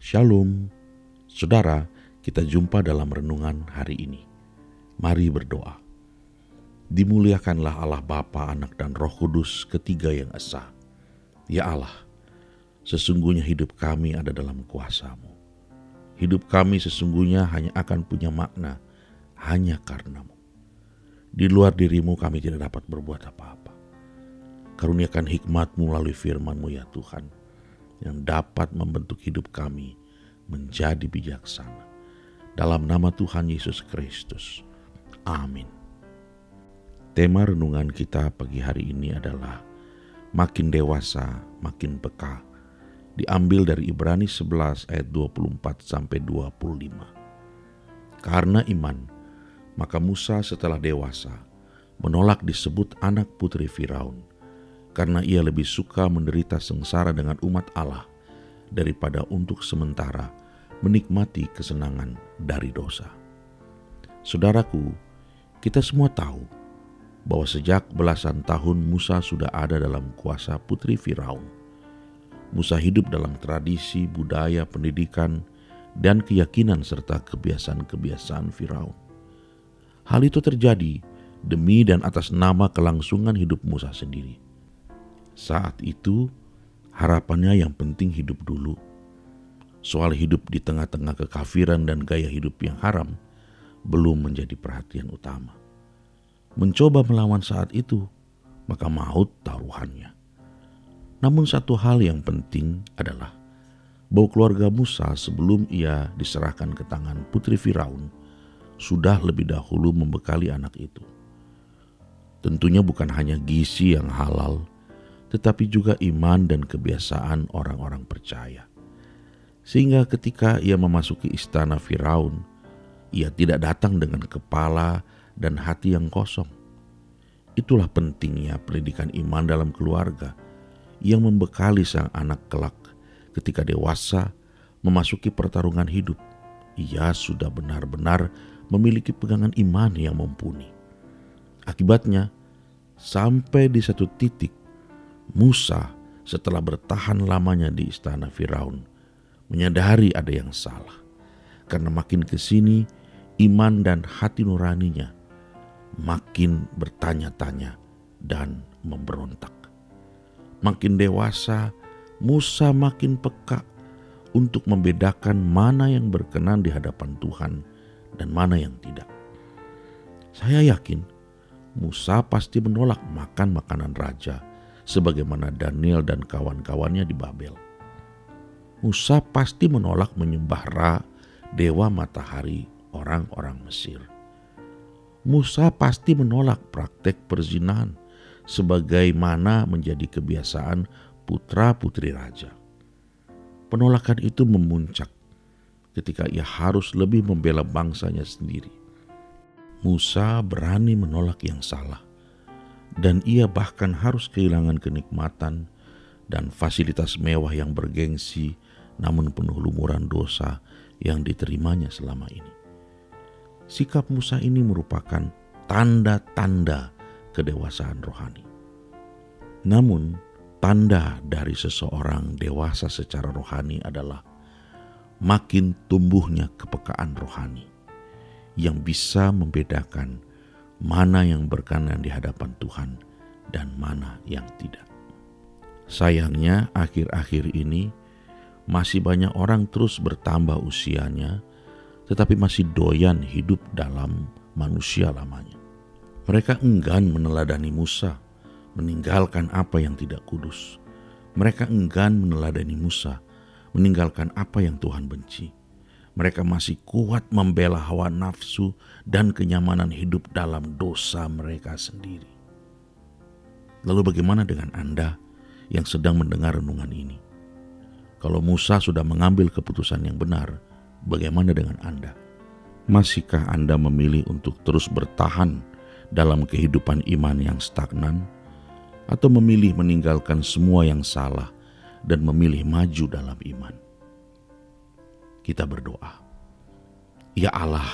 Shalom, saudara, kita jumpa dalam renungan hari ini. Mari berdoa. Dimuliakanlah Allah Bapa, Anak, dan Roh Kudus, ketiga yang esa. Ya Allah, sesungguhnya hidup kami ada dalam kuasa-Mu. Hidup kami sesungguhnya hanya akan punya makna hanya karena-Mu. Di luar diri-Mu kami tidak dapat berbuat apa-apa. Karuniakan hikmat-Mu melalui firman-Mu ya Tuhan, yang dapat membentuk hidup kami menjadi bijaksana. Dalam nama Tuhan Yesus Kristus. Amin. Tema renungan kita pagi hari ini adalah makin dewasa, makin peka. Diambil dari Ibrani 11 ayat 24 sampai 25. Karena iman, maka Musa setelah dewasa menolak disebut anak putri Firaun, karena ia lebih suka menderita sengsara dengan umat Allah daripada untuk sementara menikmati kesenangan dari dosa. Saudaraku, kita semua tahu bahwa sejak belasan tahun Musa sudah ada dalam kuasa putri Firaun. Musa hidup dalam tradisi, budaya, pendidikan, dan keyakinan serta kebiasaan-kebiasaan Firaun. Hal itu terjadi demi dan atas nama kelangsungan hidup Musa sendiri. Saat itu, harapannya yang penting hidup dulu. Soal hidup di tengah-tengah kekafiran dan gaya hidup yang haram belum menjadi perhatian utama. Mencoba melawan saat itu, maka maut taruhannya. Namun satu hal yang penting adalah bahwa keluarga Musa sebelum ia diserahkan ke tangan putri Firaun sudah lebih dahulu membekali anak itu. Tentunya bukan hanya gizi yang halal, tetapi juga iman dan kebiasaan orang-orang percaya. Sehingga ketika ia memasuki istana Firaun, ia tidak datang dengan kepala dan hati yang kosong. Itulah pentingnya pendidikan iman dalam keluarga yang membekali sang anak kelak ketika dewasa memasuki pertarungan hidup. Ia sudah benar-benar memiliki pegangan iman yang mumpuni. Akibatnya, sampai di satu titik, Musa setelah bertahan lamanya di istana Firaun menyadari ada yang salah. Karena makin kesini iman dan hati nuraninya makin bertanya-tanya dan memberontak. Makin dewasa, Musa makin peka untuk membedakan mana yang berkenan di hadapan Tuhan dan mana yang tidak. Saya yakin Musa pasti menolak makan makanan raja sebagaimana Daniel dan kawan-kawannya di Babel. Musa pasti menolak menyembah Ra, dewa matahari orang-orang Mesir. Musa pasti menolak praktek perzinahan sebagaimana menjadi kebiasaan putra-putri raja. Penolakan itu memuncak ketika ia harus lebih membela bangsanya sendiri. Musa berani menolak yang salah, dan ia bahkan harus kehilangan kenikmatan dan fasilitas mewah yang bergengsi namun penuh lumuran dosa yang diterimanya selama ini. Sikap Musa ini merupakan tanda-tanda kedewasaan rohani. Namun, tanda dari seseorang dewasa secara rohani adalah makin tumbuhnya kepekaan rohani yang bisa membedakan mana yang berkenan di hadapan Tuhan dan mana yang tidak. Sayangnya akhir-akhir ini masih banyak orang terus bertambah usianya tetapi masih doyan hidup dalam manusia lamanya. Mereka enggan meneladani Musa, meninggalkan apa yang tidak kudus. Mereka enggan meneladani Musa, meninggalkan apa yang Tuhan benci. Mereka masih kuat membela hawa nafsu dan kenyamanan hidup dalam dosa mereka sendiri. Lalu bagaimana dengan Anda yang sedang mendengar renungan ini? Kalau Musa sudah mengambil keputusan yang benar, bagaimana dengan Anda? Masihkah Anda memilih untuk terus bertahan dalam kehidupan iman yang stagnan, atau memilih meninggalkan semua yang salah dan memilih maju dalam iman? Kita berdoa. Ya Allah,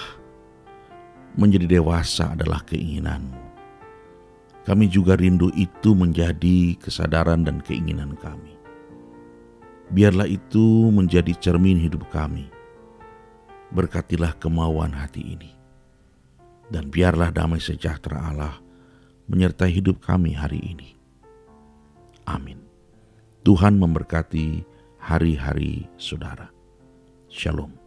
menjadi dewasa adalah keinginan-Mu. Kami juga rindu itu menjadi kesadaran dan keinginan kami. Biarlah itu menjadi cermin hidup kami. Berkatilah kemauan hati ini. Dan biarlah damai sejahtera Allah menyertai hidup kami hari ini. Amin. Tuhan memberkati hari-hari saudara. Shalom.